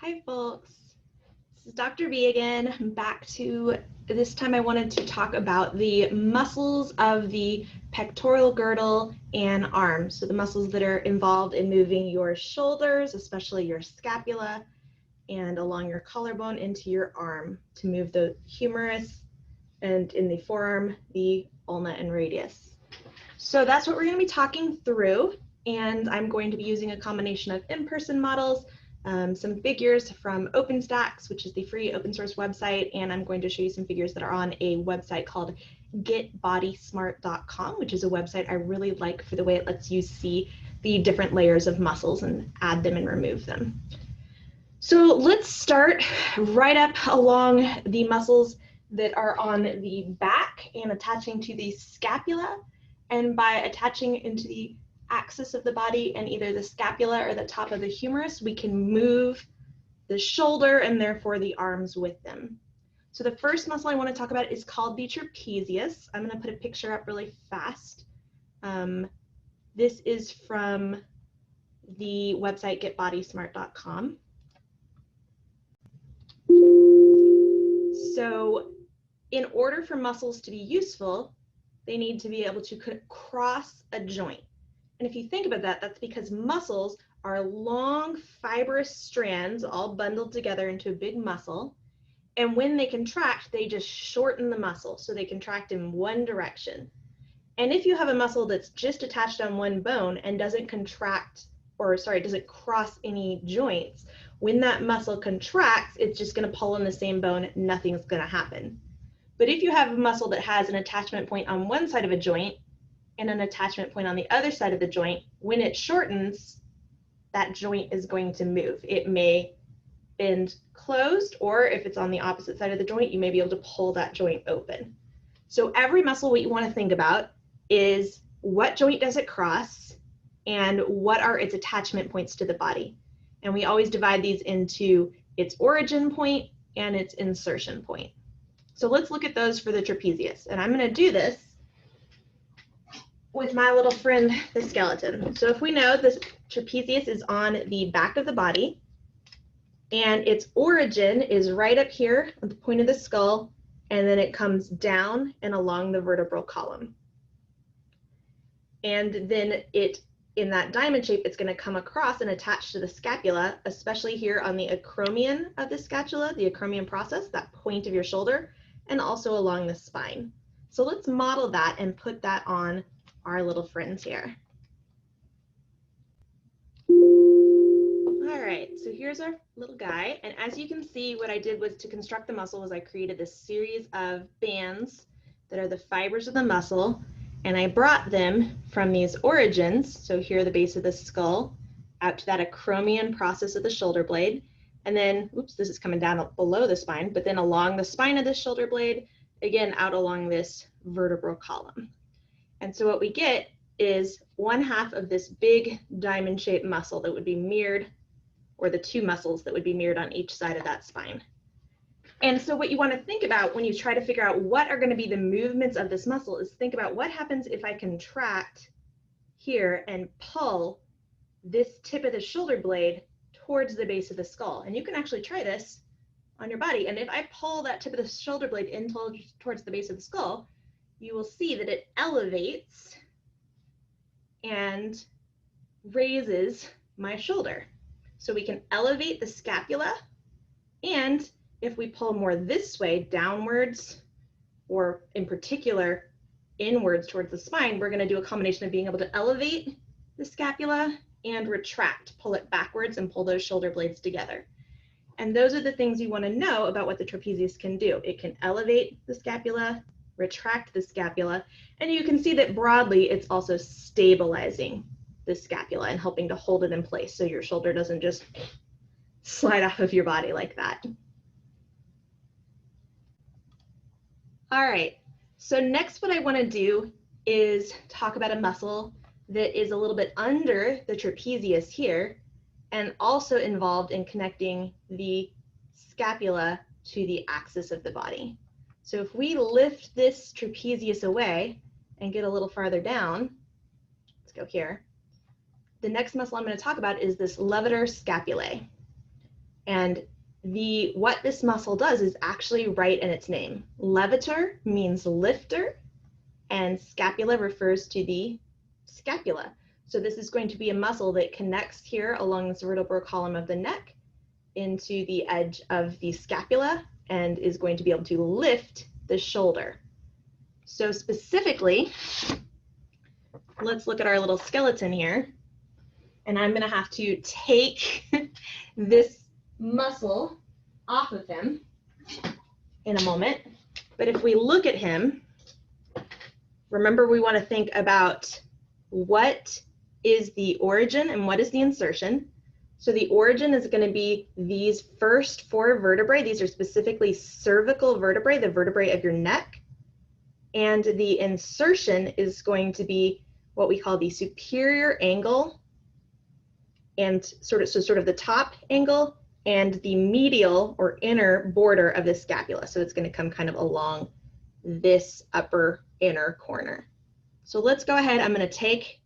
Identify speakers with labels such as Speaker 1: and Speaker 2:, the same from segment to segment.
Speaker 1: Hi folks, this is Dr. B again. I'm back to, this time I wanted to talk about the muscles of the pectoral girdle and arm. So the muscles that are involved in moving your shoulders, especially your scapula, and along your collarbone into your arm to move the humerus, and in the forearm, the ulna and radius. So that's what we're going to be talking through, and I'm going to be using a combination of in-person models, some figures from OpenStax, which is the free open source website, and I'm going to show you some figures that are on a website called getbodysmart.com, which is a website I really like for the way it lets you see the different layers of muscles and add them and remove them. So let's start right up along the muscles that are on the back and attaching to the scapula, and by attaching into the axis of the body and either the scapula or the top of the humerus, we can move the shoulder and therefore the arms with them. So the first muscle I want to talk about is called the trapezius. I'm going to put a picture up really fast. This is from the website getbodysmart.com. So in order for muscles to be useful, they need to be able to cross a joint. And if you think about that, that's because muscles are long fibrous strands all bundled together into a big muscle. And when they contract, they just shorten the muscle. So they contract in one direction. And if you have a muscle that's just attached on one bone and doesn't contract, or sorry, doesn't cross any joints, when that muscle contracts, it's just going to pull on the same bone, nothing's going to happen. But if you have a muscle that has an attachment point on one side of a joint and an attachment point on the other side of the joint, when it shortens, that joint is going to move. It may bend closed, or if it's on the opposite side of the joint, you may be able to pull that joint open. So every muscle, what you want to think about is what joint does it cross and what are its attachment points to the body. And we always divide these into its origin point and its insertion point. So let's look at those for the trapezius. And I'm going to do this with my little friend, the skeleton. So if we know this trapezius is on the back of the body, and its origin is right up here at the point of the skull, and then it comes down and along the vertebral column. And then in that diamond shape, it's going to come across and attach to the scapula, especially here on the acromion of the scapula, the acromion process, that point of your shoulder, and also along the spine. So let's model that and put that on our little friends here. All right, so here's our little guy. And as you can see, what I did was to construct the muscle was I created this series of bands that are the fibers of the muscle. And I brought them from these origins, so here the base of the skull, out to that acromion process of the shoulder blade. And then, oops, this is coming down below the spine, but then along the spine of the shoulder blade, again, out along this vertebral column. And so what we get is one half of this big diamond-shaped muscle that would be mirrored, or the two muscles that would be mirrored on each side of that spine. And so what you want to think about when you try to figure out what are going to be the movements of this muscle is think about what happens if I contract here and pull this tip of the shoulder blade towards the base of the skull. And you can actually try this on your body. And if I pull that tip of the shoulder blade in towards the base of the skull, you will see that it elevates and raises my shoulder. So we can elevate the scapula, and if we pull more this way, downwards, or in particular, inwards towards the spine, we're going to do a combination of being able to elevate the scapula and retract, pull it backwards and pull those shoulder blades together. And those are the things you want to know about what the trapezius can do. It can elevate the scapula, retract the scapula, and you can see that broadly it's also stabilizing the scapula and helping to hold it in place so your shoulder doesn't just slide off of your body like that. All right, so next what I want to do is talk about a muscle that is a little bit under the trapezius here and also involved in connecting the scapula to the axis of the body. So if we lift this trapezius away and get a little farther down, let's go here. The next muscle I'm going to talk about is this levator scapulae. And what this muscle does is actually right in its name. Levator means lifter, and scapula refers to the scapula. So this is going to be a muscle that connects here along this vertebral column of the neck into the edge of the scapula and is going to be able to lift the shoulder. So specifically, let's look at our little skeleton here. And I'm gonna have to take this muscle off of him in a moment. But if we look at him, remember we want to think about what is the origin and what is the insertion. So the origin is going to be these first 4 vertebrae. These are specifically cervical vertebrae, the vertebrae of your neck. And the insertion is going to be what we call the superior angle and sort of the top angle and the medial or inner border of the scapula. So it's going to come kind of along this upper inner corner. So let's go ahead. I'm going to take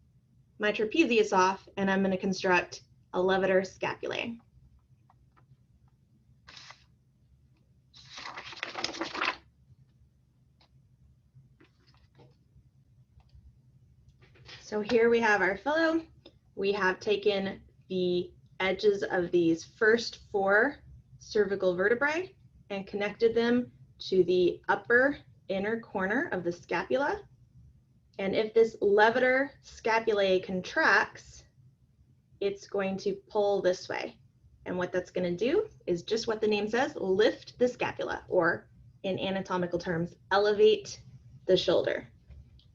Speaker 1: my trapezius off and I'm going to construct a levator scapulae. So here we have our fellow. We have taken the edges of these first 4 cervical vertebrae and connected them to the upper inner corner of the scapula. And if this levator scapulae contracts, it's going to pull this way. And what that's going to do is just what the name says, lift the scapula, or in anatomical terms, elevate the shoulder.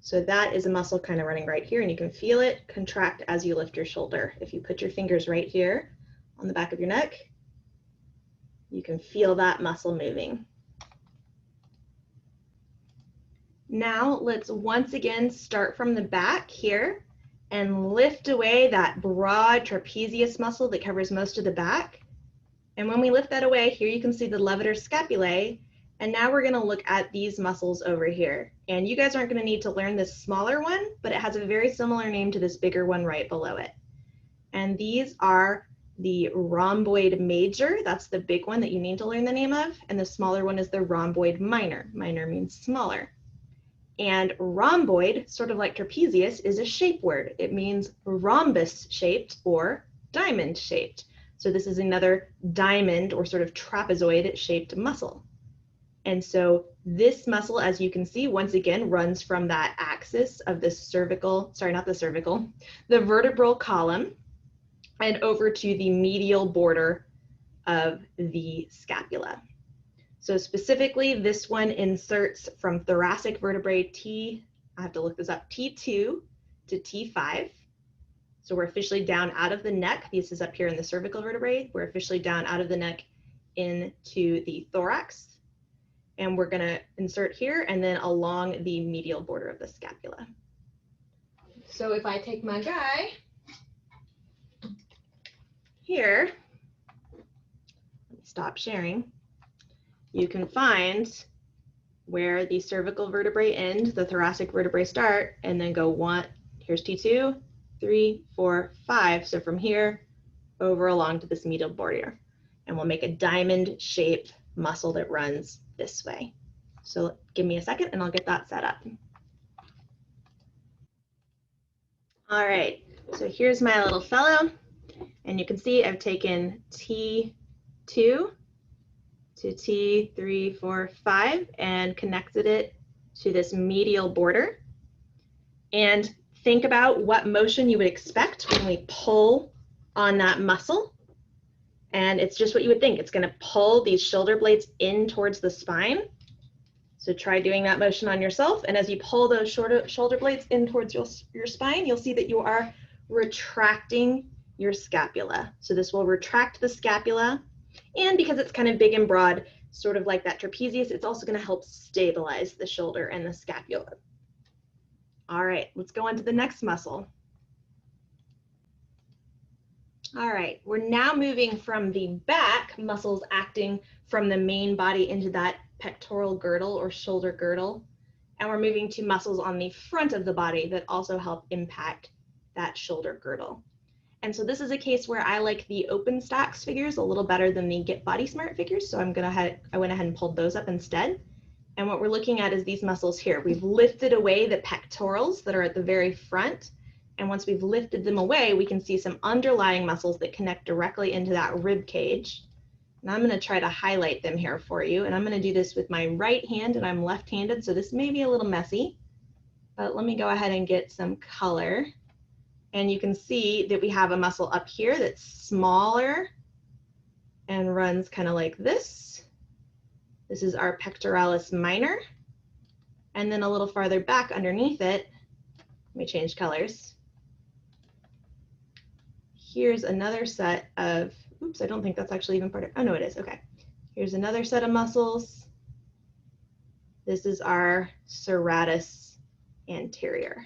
Speaker 1: So that is a muscle kind of running right here, and you can feel it contract as you lift your shoulder. If you put your fingers right here on the back of your neck, you can feel that muscle moving. Now let's once again start from the back here and lift away that broad trapezius muscle that covers most of the back. And when we lift that away, here you can see the levator scapulae. And now we're going to look at these muscles over here. And you guys aren't going to need to learn this smaller one, but it has a very similar name to this bigger one right below it. And these are the rhomboid major. That's the big one that you need to learn the name of. And the smaller one is the rhomboid minor. Minor means smaller. And rhomboid, sort of like trapezius, is a shape word. It means rhombus shaped or diamond shaped. So this is another diamond or sort of trapezoid shaped muscle. And so this muscle, as you can see, once again, runs from that axis of the cervical, sorry, not the cervical, the vertebral column and over to the medial border of the scapula. So specifically, this one inserts from thoracic vertebrae I have to look this up, T2 to T5. So we're officially down out of the neck. This is up here in the cervical vertebrae. We're officially down out of the neck into the thorax. And we're going to insert here and then along the medial border of the scapula. So if I take my guy here, let me stop sharing, you can find where the cervical vertebrae end, the thoracic vertebrae start, and then go 1, here's T2, 3, 4, 5. So from here over along to this medial border. And we'll make a diamond shape muscle that runs this way. So give me a second and I'll get that set up. All right, so here's my little fellow. And you can see I've taken T2 to T3, 4, 5 and connected it to this medial border. And think about what motion you would expect when we pull on that muscle. And it's just what you would think. It's going to pull these shoulder blades in towards the spine. So try doing that motion on yourself. And as you pull those shoulder blades in towards your spine, you'll see that you are retracting your scapula. So this will retract the scapula. And because it's kind of big and broad, sort of like that trapezius, it's also going to help stabilize the shoulder and the scapula. All right, let's go on to the next muscle. All right, we're now moving from the back, muscles acting from the main body into that pectoral girdle or shoulder girdle. And we're moving to muscles on the front of the body that also help impact that shoulder girdle. And so this is a case where I like the OpenStax figures a little better than the Get Body Smart figures. So I went ahead and pulled those up instead. And what we're looking at is these muscles here. We've lifted away the pectorals that are at the very front. And once we've lifted them away, we can see some underlying muscles that connect directly into that rib cage. And I'm going to try to highlight them here for you. And I'm going to do this with my right hand, and I'm left-handed, so this may be a little messy. But let me go ahead and get some color. And you can see that we have a muscle up here that's smaller and runs kind of like this. This is our pectoralis minor. And then a little farther back underneath it, let me change colors. Here's another set of, oops, I don't think that's actually even part of, oh no, it is, okay. Here's another set of muscles. This is our serratus anterior.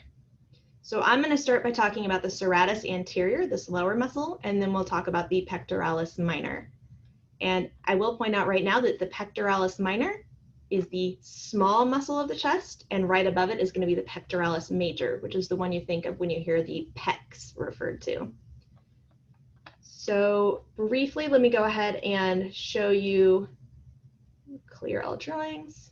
Speaker 1: So I'm going to start by talking about the serratus anterior, this lower muscle, and then we'll talk about the pectoralis minor. And I will point out right now that the pectoralis minor is the small muscle of the chest, and right above it is going to be the pectoralis major, which is the one you think of when you hear the pecs referred to. So briefly, let me go ahead and show you, clear all drawings.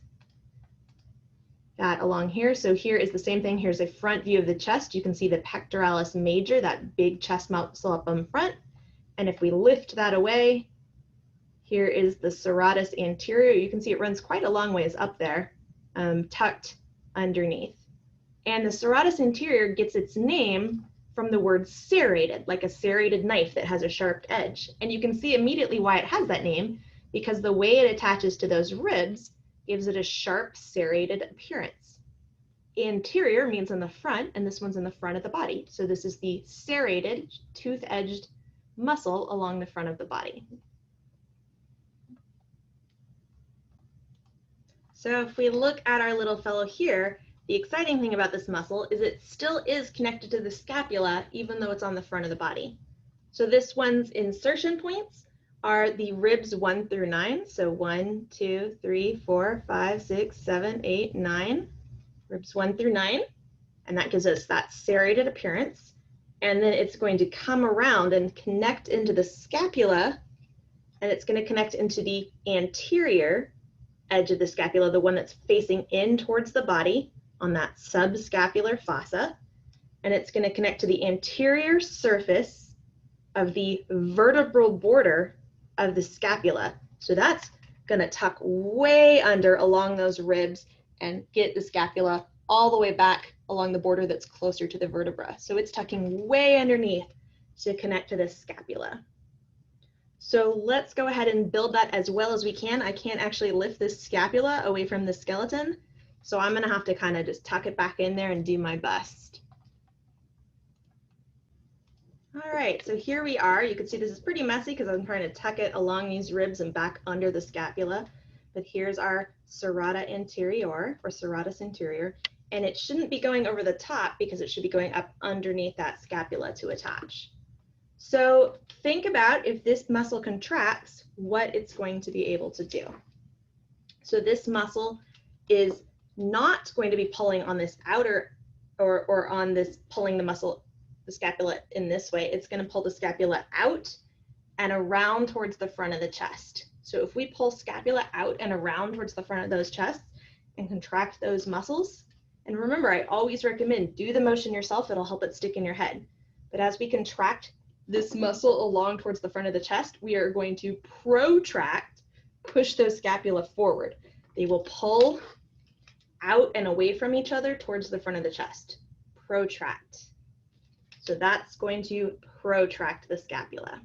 Speaker 1: That along here. So here is the same thing. Here's a front view of the chest. You can see the pectoralis major, that big chest muscle up in front. And if we lift that away, here is the serratus anterior. You can see it runs quite a long ways up there, tucked underneath. And the serratus anterior gets its name from the word serrated, like a serrated knife that has a sharp edge. And you can see immediately why it has that name, because the way it attaches to those ribs gives it a sharp serrated appearance. Anterior means in the front, and this one's in the front of the body. So this is the serrated, tooth-edged muscle along the front of the body. So if we look at our little fellow here, the exciting thing about this muscle is it still is connected to the scapula, even though it's on the front of the body. So this one's insertion points are the ribs 1 through 9. So 1, 2, 3, 4, 5, 6, 7, 8, 9. Ribs 1 through 9. And that gives us that serrated appearance. And then it's going to come around and connect into the scapula. And it's going to connect into the anterior edge of the scapula, the one that's facing in towards the body on that subscapular fossa. And it's going to connect to the anterior surface of the vertebral border of the scapula. So that's going to tuck way under along those ribs and get the scapula all the way back along the border that's closer to the vertebra. So it's tucking way underneath to connect to the scapula. So let's go ahead and build that as well as we can. I can't actually lift this scapula away from the skeleton, so I'm going to have to kind of just tuck it back in there and do my best. All right, so here we are. You can see this is pretty messy because I'm trying to tuck it along these ribs and back under the scapula. But here's our serrata anterior, or serratus anterior, and it shouldn't be going over the top because it should be going up underneath that scapula to attach. So think about if this muscle contracts, what it's going to be able to do. So this muscle is not going to be pulling on this outer or on this pulling the muscle, the scapula in this way. It's going to pull the scapula out and around towards the front of the chest. So if we pull scapula out and around towards the front of those chests and contract those muscles, and remember, I always recommend do the motion yourself, it'll help it stick in your head. But as we contract this muscle along towards the front of the chest, we are going to protract, push those scapula forward. They will pull out and away from each other towards the front of the chest. Protract. So that's going to protract the scapula.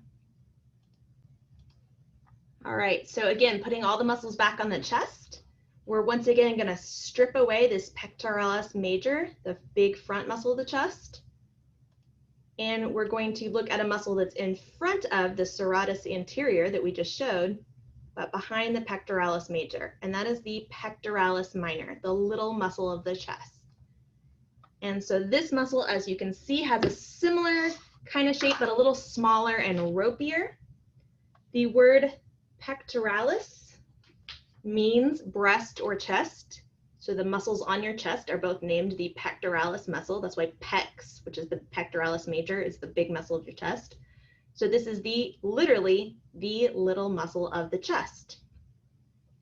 Speaker 1: All right, so again, putting all the muscles back on the chest, we're once again going to strip away this pectoralis major, the big front muscle of the chest. And we're going to look at a muscle that's in front of the serratus anterior that we just showed, but behind the pectoralis major. And that is the pectoralis minor, the little muscle of the chest. And so this muscle, as you can see, has a similar kind of shape, but a little smaller and ropier. The word pectoralis means breast or chest. So the muscles on your chest are both named the pectoralis muscle. That's why pecs, which is the pectoralis major, is the big muscle of your chest. So this is literally the little muscle of the chest.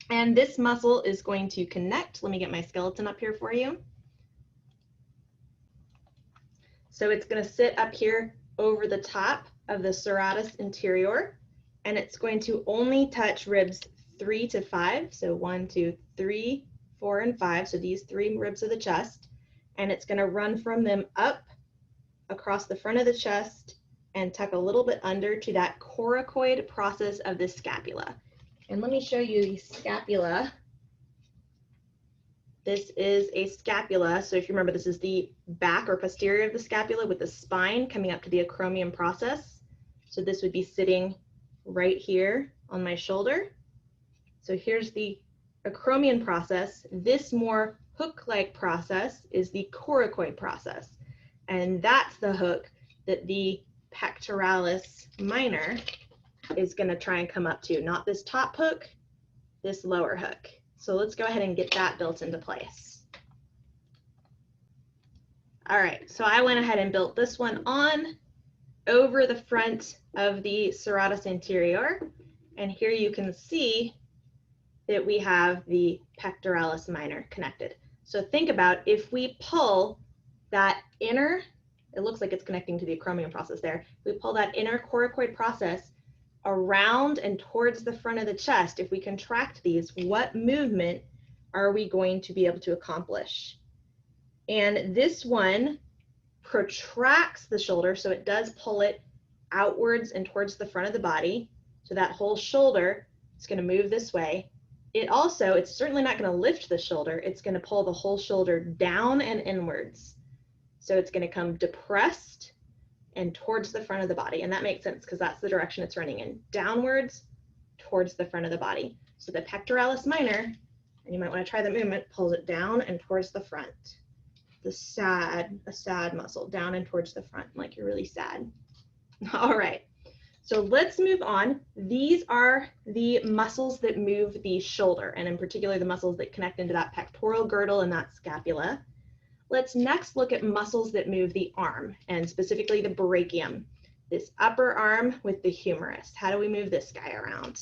Speaker 1: And this muscle is going to connect. Let me get my skeleton up here for you. So it's going to sit up here over the top of the serratus anterior, and it's going to only touch ribs 3 to 5. So 1, 2, 3, 4, and 5. So these 3 ribs of the chest, and it's going to run from them up across the front of the chest and tuck a little bit under to that coracoid process of the scapula. And let me show you the scapula. This is a scapula. So if you remember, this is the back or posterior of the scapula with the spine coming up to the acromion process. So this would be sitting right here on my shoulder. So here's the acromion process. This more hook-like process is the coracoid process. And that's the hook that the pectoralis minor is going to try and come up to. Not this top hook, this lower hook. So let's go ahead and get that built into place. All right, so I went ahead and built this one on over the front of the serratus anterior. And here you can see that we have the pectoralis minor connected. So think about if we pull that inner, it looks like it's connecting to the acromion process there. We pull that inner coracoid process around and towards the front of the chest. If we contract these, what movement are we going to be able to accomplish? And this one protracts the shoulder, so it does pull it outwards and towards the front of the body. So that whole shoulder is going to move this way. It's certainly not going to lift the shoulder. It's going to pull the whole shoulder down and inwards. So it's going to come depressed and towards the front of the body. And that makes sense because that's the direction it's running in, downwards towards the front of the body. So the pectoralis minor, and you might want to try the movement, pulls it down and towards the front. A sad muscle, down and towards the front, like you're really sad. All right, so let's move on. These are the muscles that move the shoulder, and in particular, the muscles that connect into that pectoral girdle and that scapula. Let's next look at muscles that move the arm, and specifically the brachium, this upper arm with the humerus. How do we move this guy around?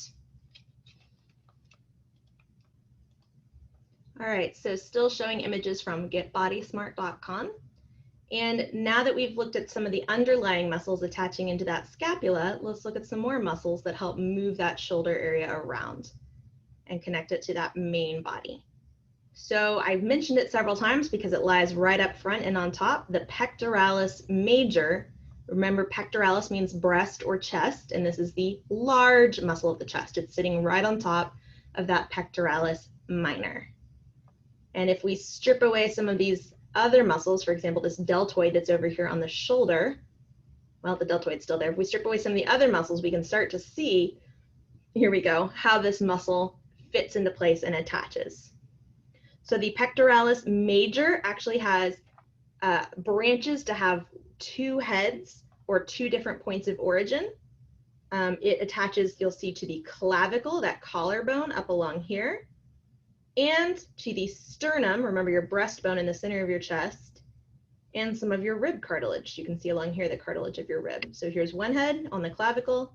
Speaker 1: All right, so still showing images from getbodysmart.com. And now that we've looked at some of the underlying muscles attaching into that scapula, let's look at some more muscles that help move that shoulder area around and connect it to that main body. So I've mentioned it several times because it lies right up front and on top, the pectoralis major. Remember, pectoralis means breast or chest, and this is the large muscle of the chest. It's sitting right on top of that pectoralis minor. And if we strip away some of these other muscles, for example, this deltoid that's over here on the shoulder, well, the deltoid's still there. If we strip away some of the other muscles, we can start to see, here we go, how this muscle fits into place and attaches. So the pectoralis major actually has branches to have 2 heads or 2 different points of origin. It attaches, you'll see, to the clavicle, that collarbone up along here, and to the sternum, remember your breastbone in the center of your chest, and some of your rib cartilage. You can see along here the cartilage of your rib. So here's one head on the clavicle,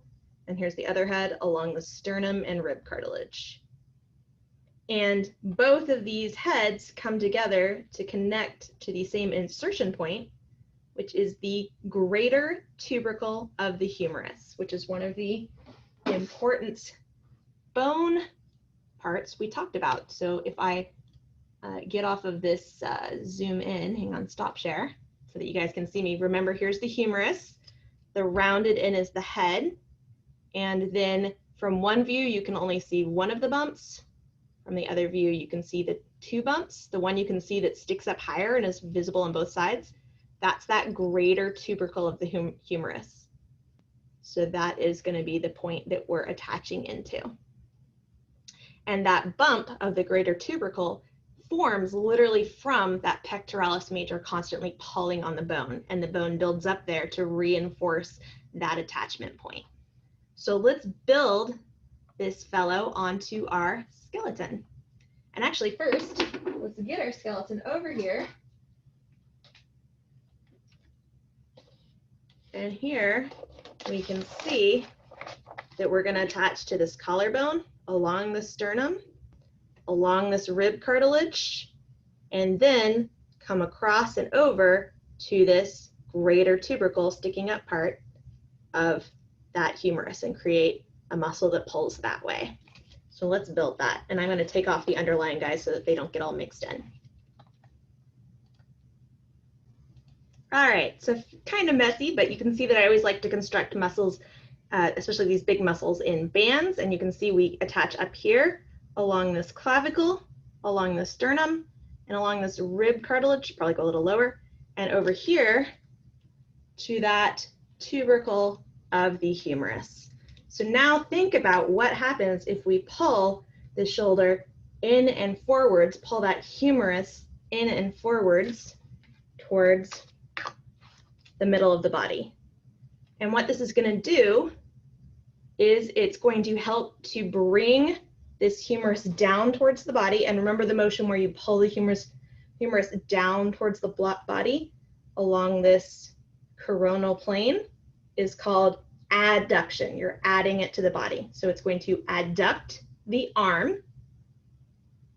Speaker 1: and here's the other head along the sternum and rib cartilage. And both of these heads come together to connect to the same insertion point, which is the greater tubercle of the humerus, which is one of the important bone parts we talked about. So if I get off of this zoom in, hang on, stop share, so that you guys can see me. Remember, here's the humerus. The rounded in is the head. And then from one view, you can only see one of the bumps. From the other view, you can see the 2 bumps. The one you can see that sticks up higher and is visible on both sides, that's that greater tubercle of the humerus. So that is going to be the point that we're attaching into. And that bump of the greater tubercle forms literally from that pectoralis major constantly pulling on the bone, and the bone builds up there to reinforce that attachment point. So let's build this fellow onto our skeleton. And actually first, let's get our skeleton over here. And here we can see that we're going to attach to this collarbone, along the sternum, along this rib cartilage, and then come across and over to this greater tubercle sticking up part of that humerus and create a muscle that pulls that way. So let's build that. And I'm going to take off the underlying guys so that they don't get all mixed in. All right, so kind of messy, but you can see that I always like to construct muscles, especially these big muscles, in bands. And you can see we attach up here along this clavicle, along the sternum, and along this rib cartilage, probably go a little lower, and over here to that tubercle of the humerus. So now think about what happens if we pull the shoulder in and forwards, pull that humerus in and forwards towards the middle of the body. And what this is going to do is it's going to help to bring this humerus down towards the body. And remember the motion where you pull the humerus down towards the body along this coronal plane is called adduction. You're adding it to the body. So it's going to adduct the arm,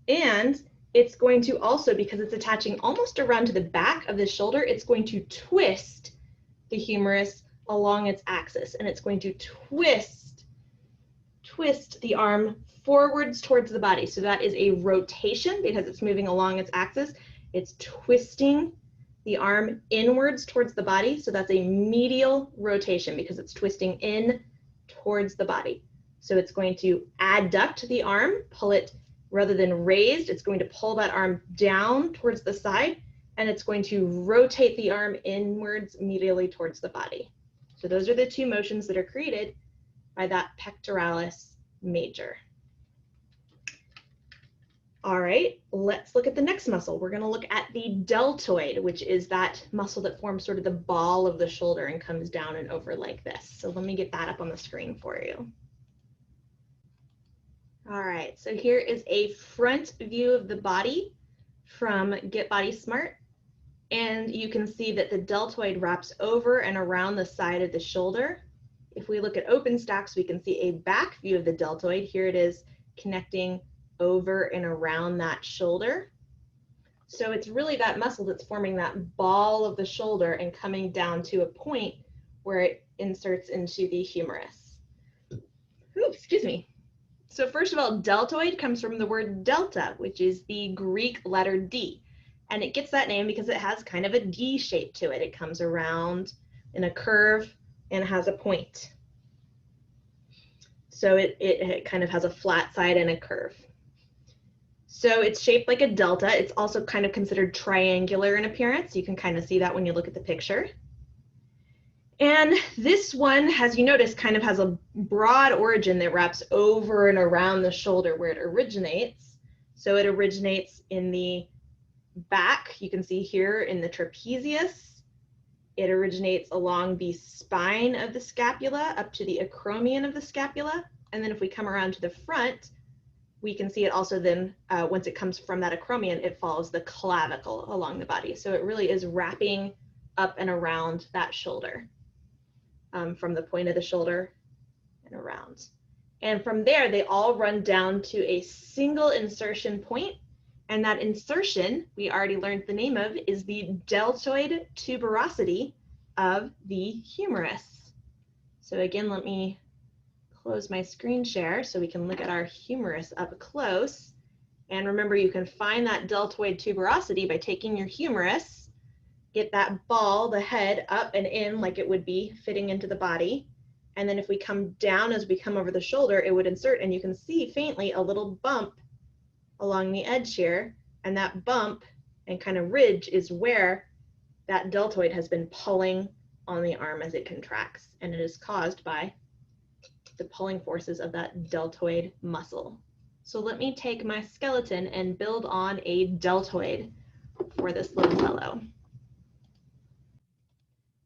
Speaker 1: and it's going to also, because it's attaching almost around to the back of the shoulder, it's going to twist the humerus along its axis, and it's going to twist the arm forwards towards the body. So that is a rotation because it's moving along its axis. It's twisting the arm inwards towards the body. So that's a medial rotation because it's twisting in towards the body. So it's going to adduct the arm, pull it rather than raised. It's going to pull that arm down towards the side, and it's going to rotate the arm inwards medially towards the body. So those are the two motions that are created by that pectoralis major. All right, let's look at the next muscle. We're going to look at the deltoid, which is that muscle that forms sort of the ball of the shoulder and comes down and over like this. So let me get that up on the screen for you. All right, so here is a front view of the body from Get Body Smart. And you can see that the deltoid wraps over and around the side of the shoulder. If we look at OpenStax, we can see a back view of the deltoid. Here it is connecting over and around that shoulder. So it's really that muscle that's forming that ball of the shoulder and coming down to a point where it inserts into the humerus. Ooh, excuse me. So first of all, deltoid comes from the word delta, which is the Greek letter D. And it gets that name because it has kind of a D shape to it. It comes around in a curve and has a point. So it kind of has a flat side and a curve. So it's shaped like a delta. It's also kind of considered triangular in appearance. You can kind of see that when you look at the picture. And this one, as you notice, kind of has a broad origin that wraps over and around the shoulder where it originates. So it originates in the back. You can see here in the trapezius. It originates along the spine of the scapula up to the acromion of the scapula. And then if we come around to the front, we can see it also then, once it comes from that acromion, it follows the clavicle along the body. So it really is wrapping up and around that shoulder, from the point of the shoulder and around. And from there, they all run down to a single insertion point. And that insertion, we already learned the name of, is the deltoid tuberosity of the humerus. So again, let me close my screen share so we can look at our humerus up close. And remember, you can find that deltoid tuberosity by taking your humerus, get that ball, the head, up and in like it would be fitting into the body. And then if we come down as we come over the shoulder, it would insert, and you can see faintly a little bump along the edge here, and that bump and kind of ridge is where that deltoid has been pulling on the arm as it contracts, and it is caused by the pulling forces of that deltoid muscle. So let me take my skeleton and build on a deltoid for this little fellow.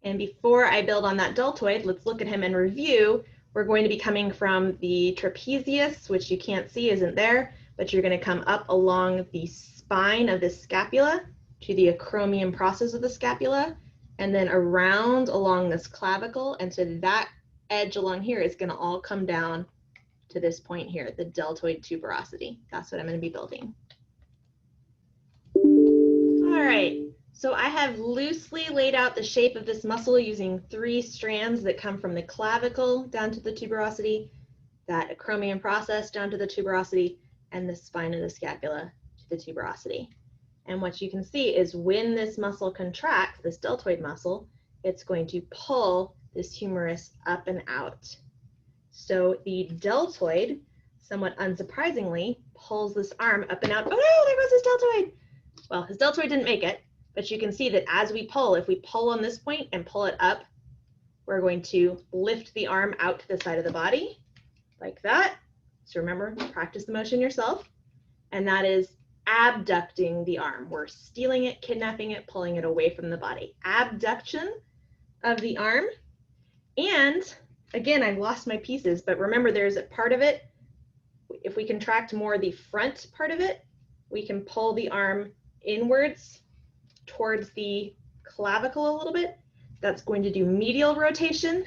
Speaker 1: And before I build on that deltoid, let's look at him and review. We're going to be coming from the trapezius, which you can't see, isn't there. but you're going to come up along the spine of the scapula to the acromion process of the scapula, and then around along this clavicle, and so that edge along here is going to all come down to this point here, the deltoid tuberosity. That's what I'm going to be building. All right, so I have loosely laid out the shape of this muscle using 3 strands that come from the clavicle down to the tuberosity, that acromion process down to the tuberosity, and the spine of the scapula to the tuberosity. And what you can see is when this muscle contracts, this deltoid muscle, it's going to pull this humerus up and out. So the deltoid, somewhat unsurprisingly, pulls this arm up and out. Oh no, there goes his deltoid. Well, his deltoid didn't make it, but you can see that as we pull, if we pull on this point and pull it up, we're going to lift the arm out to the side of the body, like that. So remember, practice the motion yourself. And that is abducting the arm. We're stealing it, kidnapping it, pulling it away from the body. Abduction of the arm. And again, I've lost my pieces, but remember there's a part of it. If we contract more the front part of it, we can pull the arm inwards towards the clavicle a little bit. That's going to do medial rotation.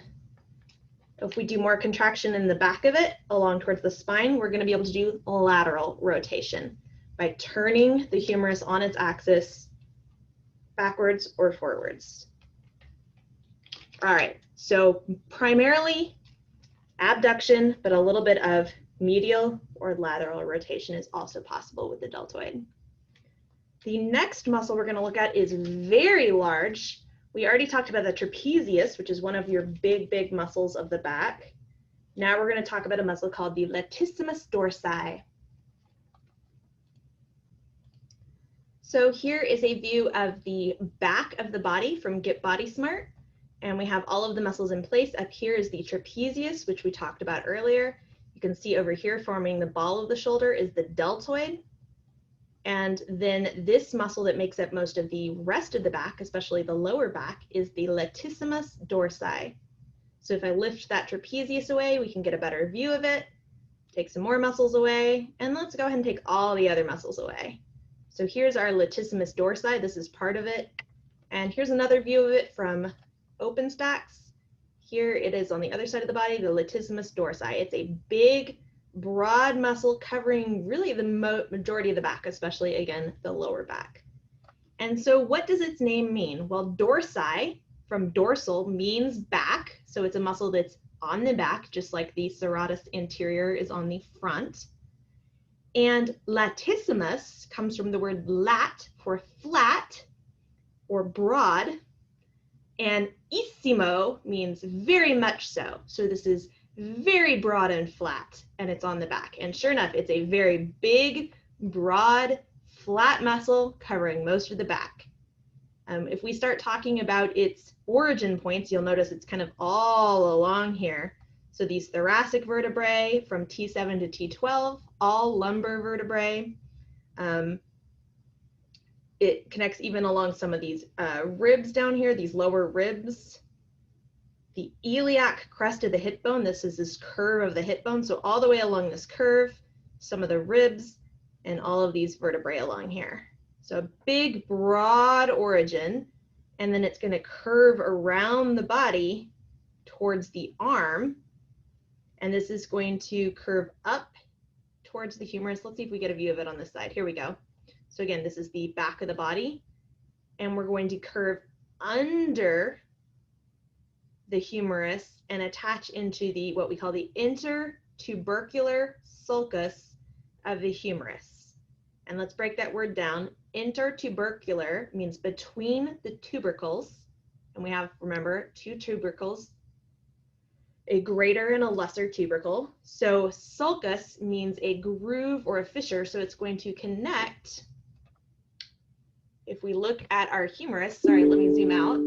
Speaker 1: If we do more contraction in the back of it along towards the spine, we're going to be able to do lateral rotation by turning the humerus on its axis backwards or forwards. All right, so primarily abduction, but a little bit of medial or lateral rotation is also possible with the deltoid. The next muscle we're going to look at is very large. We already talked about the trapezius, which is one of your big muscles of the back. Now we're going to talk about a muscle called the Latissimus dorsi. So here is a view of the back of the body from Get Body Smart. And we have all of the muscles in place. Up here is the trapezius, which we talked about earlier. You can see over here forming the ball of the shoulder is the deltoid. And then this muscle that makes up most of the rest of the back, especially the lower back, is the Latissimus dorsi. So if I lift that trapezius away, we can get a better view of it, take some more muscles away, and let's go ahead and take all the other muscles away. So here's our Latissimus dorsi, this is part of it. And here's another view of it from OpenStax. Here it is on the other side of the body, the Latissimus dorsi. It's a big, broad muscle covering really the majority of the back, especially again, the lower back. And so what does its name mean? Well, dorsi from dorsal means back. So it's a muscle that's on the back, just like the serratus anterior is on the front. And latissimus comes from the word lat for flat or broad. And issimo means very much so. So this is very broad and flat, and it's on the back. And sure enough, it's a very big, broad, flat muscle covering most of the back. If we start talking about its origin points, you'll notice it's kind of all along here. So these thoracic vertebrae from T7 to T12, all lumbar vertebrae. It connects even along some of these ribs down here, these lower ribs. The iliac crest of the hip bone, this is this curve of the hip bone. So all the way along this curve, some of the ribs, and all of these vertebrae along here. So a big, broad origin, and then it's going to curve around the body towards the arm. And this is going to curve up towards the humerus. Let's see if we get a view of it on this side. Here we go. So again, this is the back of the body, and we're going to curve under the humerus and attach into the what we call the intertubercular sulcus of the humerus. And let's break that word down. Intertubercular means between the tubercles, and we have, remember, 2 tubercles, a greater and a lesser tubercle. So sulcus means a groove or a fissure, so it's going to connect. If we look at our humerus, sorry, let me zoom out.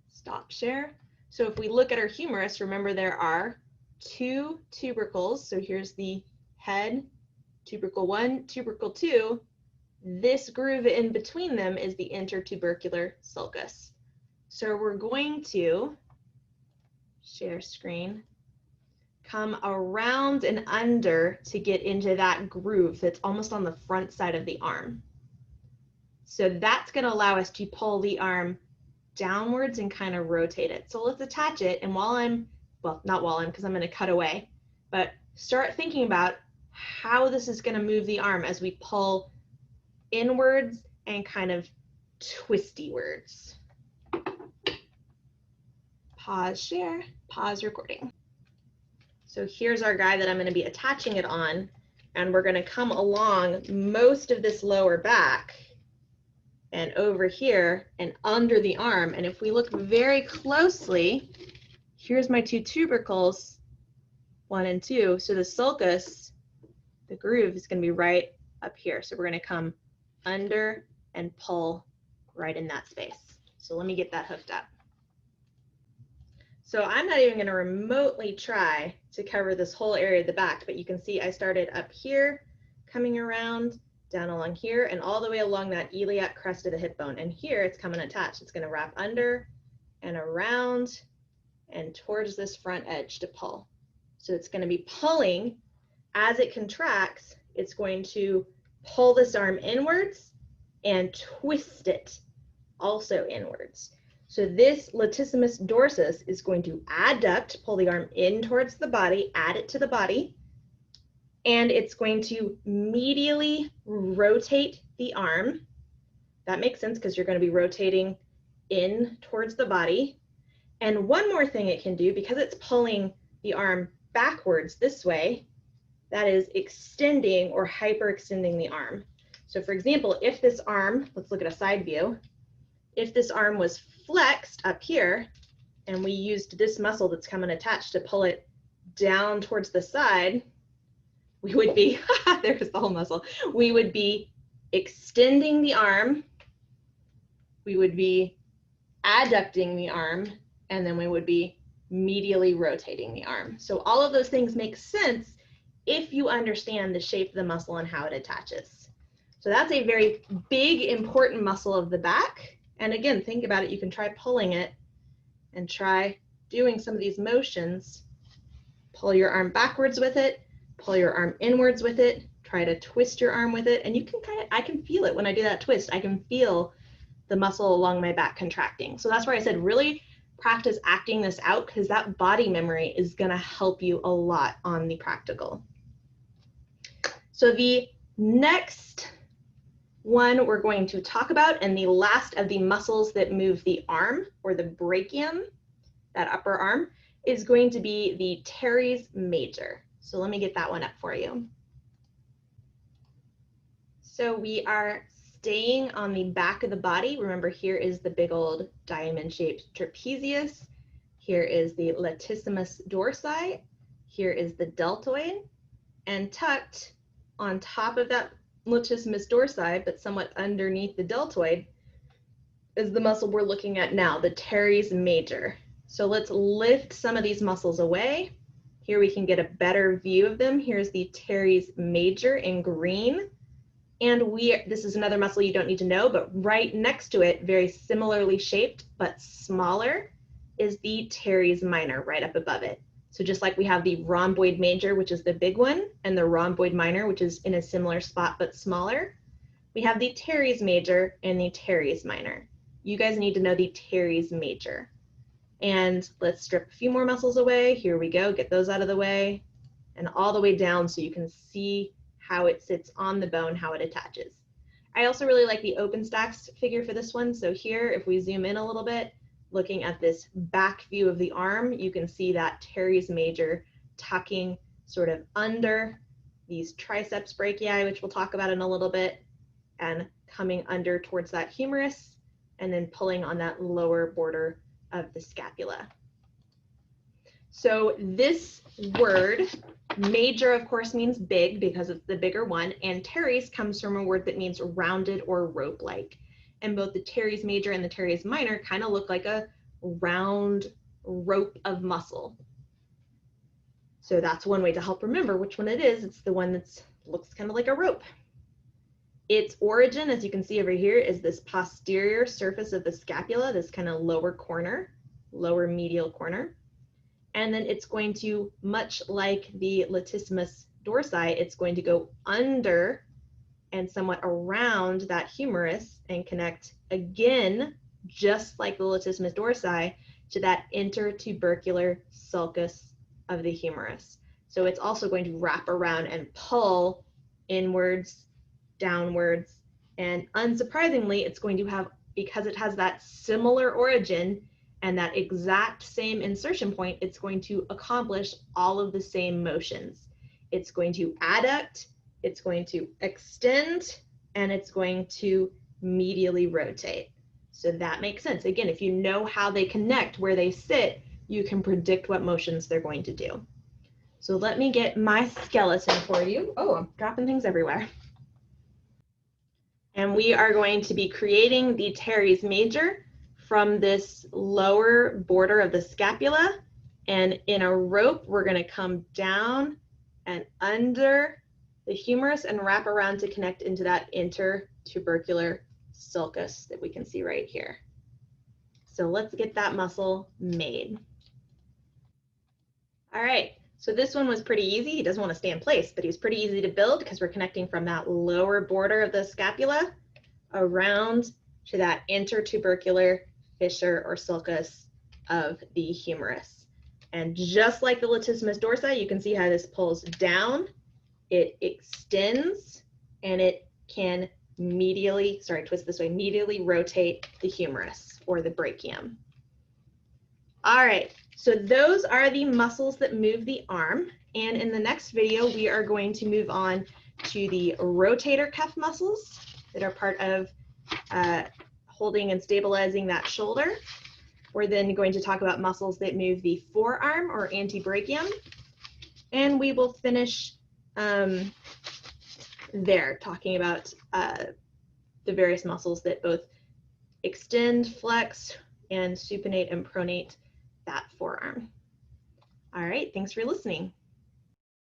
Speaker 1: Stop share. So if we look at our humerus, remember there are 2 tubercles. So here's the head, tubercle 1, tubercle 2. This groove in between them is the intertubercular sulcus. So we're going to share screen, come around and under to get into that groove that's almost on the front side of the arm. So that's going to allow us to pull the arm downwards and kind of rotate it. So let's attach it, and while I'm, well, not while I'm, because I'm going to cut away, but start thinking about how this is going to move the arm as we pull inwards and kind of twisty-wards. Pause share, pause recording. So here's our guy that I'm going to be attaching it on, and we're going to come along most of this lower back and over here and under the arm. And if we look very closely, here's my two tubercles, 1 and 2. So the sulcus, the groove, is going to be right up here. So we're going to come under and pull right in that space. So let me get that hooked up. So I'm not even going to remotely try to cover this whole area of the back, but you can see I started up here, coming around, down along here, and all the way along that iliac crest of the hip bone. And here it's coming attached. It's going to wrap under and around and towards this front edge to pull. So it's going to be pulling. As it contracts, it's going to pull this arm inwards and twist it also inwards. So this latissimus dorsus is going to adduct, pull the arm in towards the body, add it to the body, and it's going to medially rotate the arm. That makes sense because you're going to be rotating in towards the body. And one more thing it can do, because it's pulling the arm backwards this way, that is extending or hyperextending the arm. So for example, if this arm, let's look at a side view, if this arm was flexed up here and we used this muscle that's coming attached to pull it down towards the side, we would be, there's the whole muscle, we would be extending the arm, we would be adducting the arm, and then we would be medially rotating the arm. So all of those things make sense if you understand the shape of the muscle and how it attaches. So that's a very big, important muscle of the back. And again, think about it. You can try pulling it and try doing some of these motions. Pull your arm backwards with it, pull your arm inwards with it, try to twist your arm with it. And you can kind of, I can feel it when I do that twist. I can feel the muscle along my back contracting. So that's why I said really practice acting this out, because that body memory is going to help you a lot on the practical. So the next one we're going to talk about, and the last of the muscles that move the arm, or the brachium, that upper arm, is going to be the teres major. So let me get that one up for you. So we are staying on the back of the body. Remember, here is the big old diamond-shaped trapezius. Here is the latissimus dorsi. Here is the deltoid. And tucked on top of that latissimus dorsi, but somewhat underneath the deltoid, is the muscle we're looking at now, the teres major. So let's lift some of these muscles away. Here we can get a better view of them. Here's the teres major in green. And this is another muscle you don't need to know, but right next to it, very similarly shaped but smaller, is the teres minor right up above it. So just like we have the rhomboid major, which is the big one, and the rhomboid minor, which is in a similar spot but smaller, we have the teres major and the teres minor. You guys need to know the teres major. And let's strip a few more muscles away. Here we go, get those out of the way, and all the way down so you can see how it sits on the bone, how it attaches. I also really like the OpenStax figure for this one. So here, if we zoom in a little bit, looking at this back view of the arm, you can see that teres major tucking sort of under these triceps brachii, which we'll talk about in a little bit, and coming under towards that humerus, and then pulling on that lower border of the scapula. So this word, major, of course, means big because it's the bigger one, and teres comes from a word that means rounded or rope-like. And both the teres major and the teres minor kind of look like a round rope of muscle. So that's one way to help remember which one it is. It's the one that looks kind of like a rope. Its origin, as you can see over here, is this posterior surface of the scapula, this kind of lower corner, lower medial corner. and then it's going to, much like the Latissimus dorsi, it's going to go under and somewhat around that humerus and connect again, just like the Latissimus dorsi, to that intertubercular sulcus of the humerus. So it's also going to wrap around and pull inwards, downwards, and unsurprisingly, it's going to have, because it has that similar origin and that exact same insertion point, it's going to accomplish all of the same motions. It's going to adduct, it's going to extend, and it's going to medially rotate. So that makes sense. Again, if you know how they connect, where they sit, you can predict what motions they're going to do. So let me get my skeleton for you. Oh, I'm dropping things everywhere. And we are going to be creating the teres major from this lower border of the scapula. And in a rope, we're going to come down and under the humerus and wrap around to connect into that intertubercular sulcus that we can see right here. So let's get that muscle made. All right, so this one was pretty easy. He doesn't want to stay in place, but he was pretty easy to build because we're connecting from that lower border of the scapula around to that intertubercular fissure or sulcus of the humerus. And just like the Latissimus dorsi, you can see how this pulls down, it extends, and it can medially, twist this way, medially rotate the humerus or the brachium. All right, so those are the muscles that move the arm. And in the next video, we are going to move on to the rotator cuff muscles that are part of holding and stabilizing that shoulder. We're then going to talk about muscles that move the forearm or antebrachium. And we will finish there, talking about the various muscles that both extend, flex, and supinate and pronate that forearm. All right, thanks for listening.